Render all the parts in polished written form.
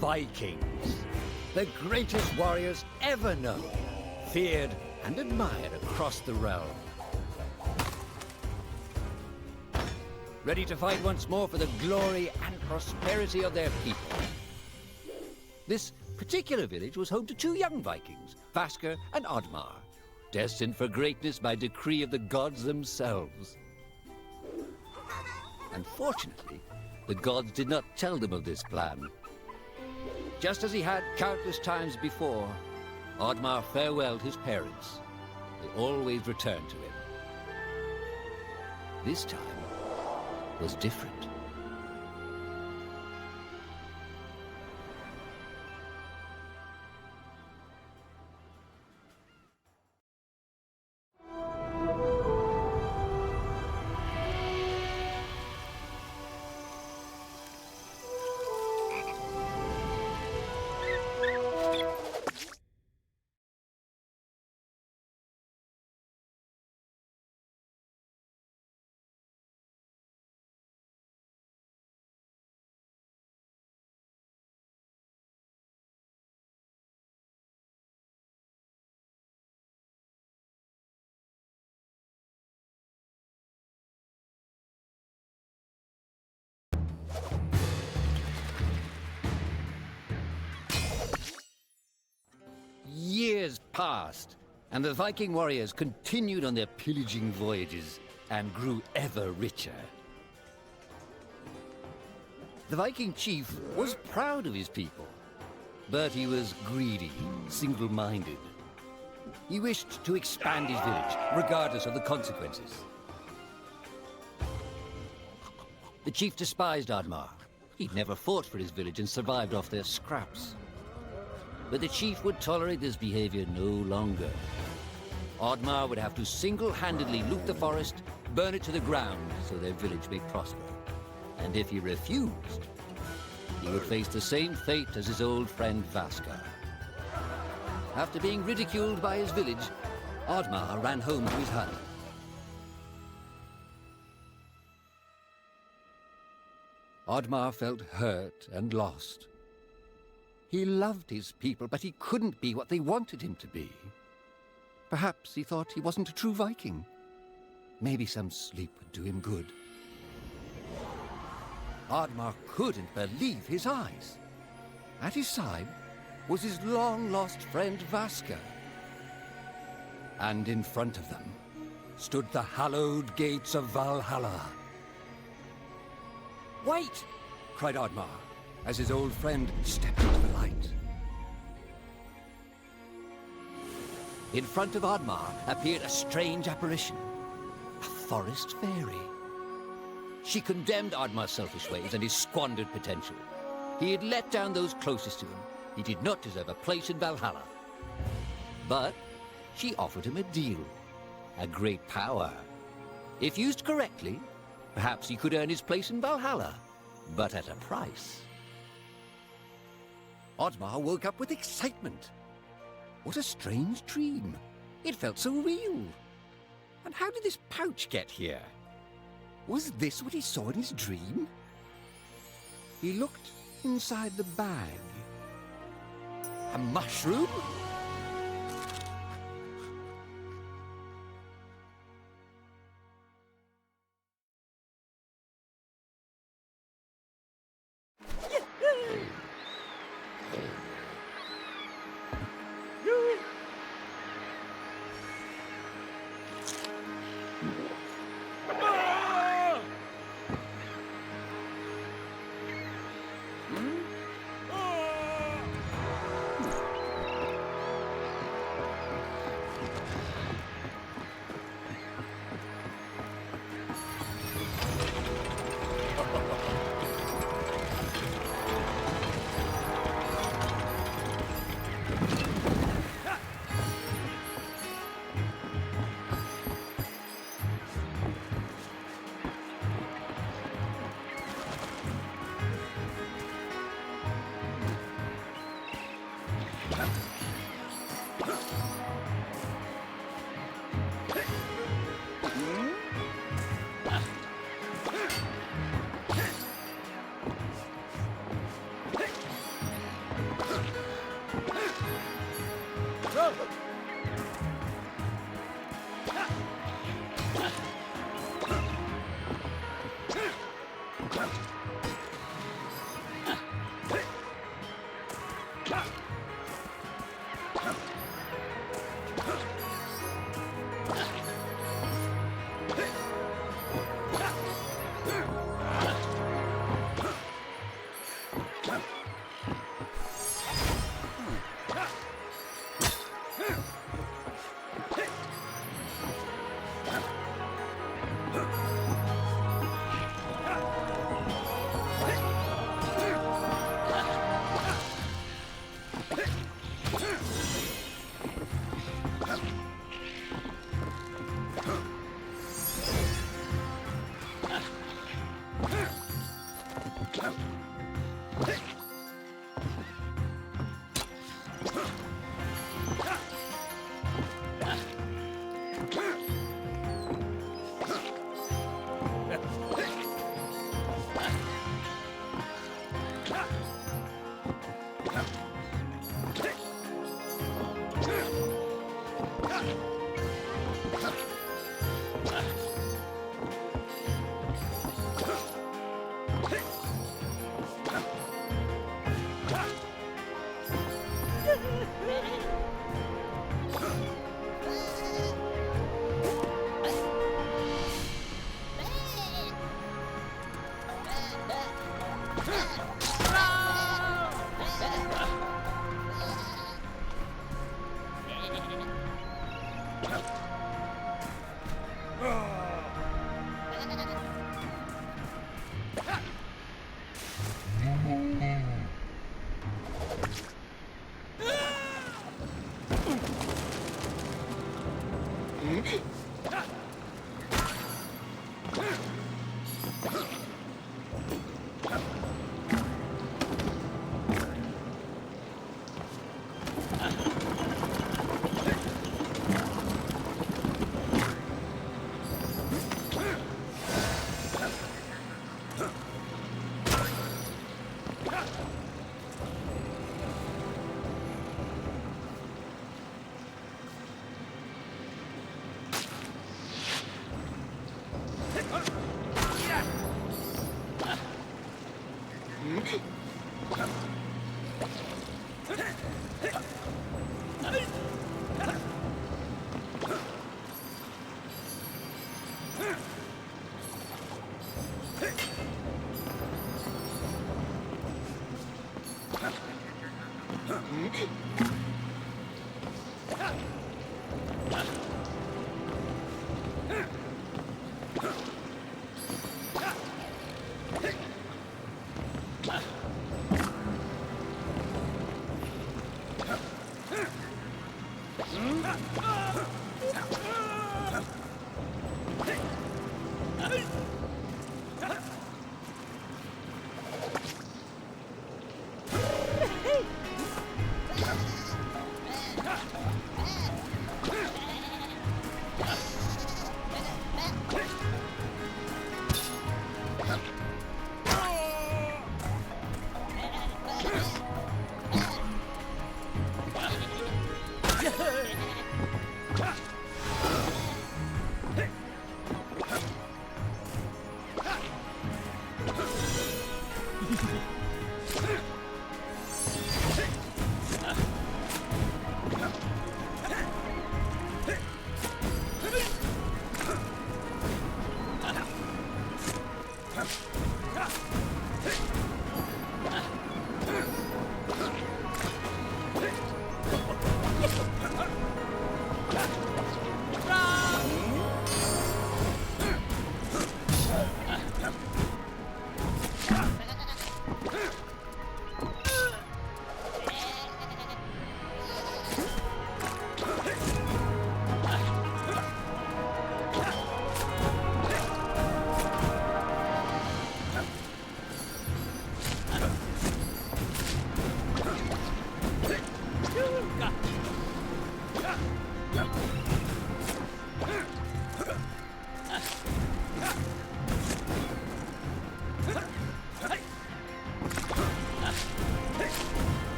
Vikings, the greatest warriors ever known, feared and admired across the realm. Ready to fight once more for the glory and prosperity of their people. This particular village was home to two young Vikings, Vasker and Oddmar, destined for greatness by decree of the gods themselves. Unfortunately, the gods did not tell them of this plan. Just as he had countless times before, Oddmar farewelled his parents. They always returned to him. This time was different. Years passed, and the Viking warriors continued on their pillaging voyages and grew ever richer. The Viking chief was proud of his people, but he was greedy, single-minded. He wished to expand his village, regardless of the consequences. The chief despised Oddmar. He'd never fought for his village and survived off their scraps. But the chief would tolerate this behavior no longer. Oddmar would have to single-handedly loot the forest, burn it to the ground so their village may prosper. And if he refused, he would face the same fate as his old friend Vasker. After being ridiculed by his village, Oddmar ran home to his hut. Oddmar felt hurt and lost. He loved his people, but he couldn't be what they wanted him to be. Perhaps he thought he wasn't a true Viking. Maybe some sleep would do him good. Oddmar couldn't believe his eyes. At his side was his long-lost friend Vasker. And in front of them stood the hallowed gates of Valhalla. "Wait!" cried Oddmar, as his old friend stepped into the light. In front of Oddmar appeared a strange apparition, a forest fairy. She condemned Oddmar's selfish ways and his squandered potential. He had let down those closest to him. He did not deserve a place in Valhalla. But she offered him a deal, a great power. If used correctly, perhaps he could earn his place in Valhalla, but at a price. Oddmar woke up with excitement. What a strange dream. It felt so real. And how did this pouch get here? Was this what he saw in his dream? He looked inside the bag. A mushroom?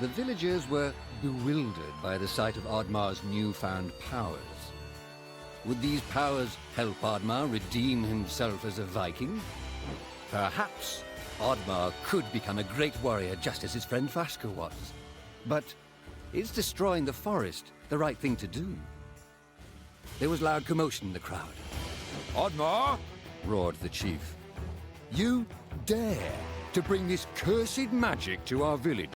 The villagers were bewildered by the sight of Oddmar's newfound powers. Would these powers help Oddmar redeem himself as a Viking? Perhaps Oddmar could become a great warrior just as his friend Vaska was. But is destroying the forest the right thing to do? There was loud commotion in the crowd. Oddmar! Roared the chief. You dare to bring this cursed magic to our village?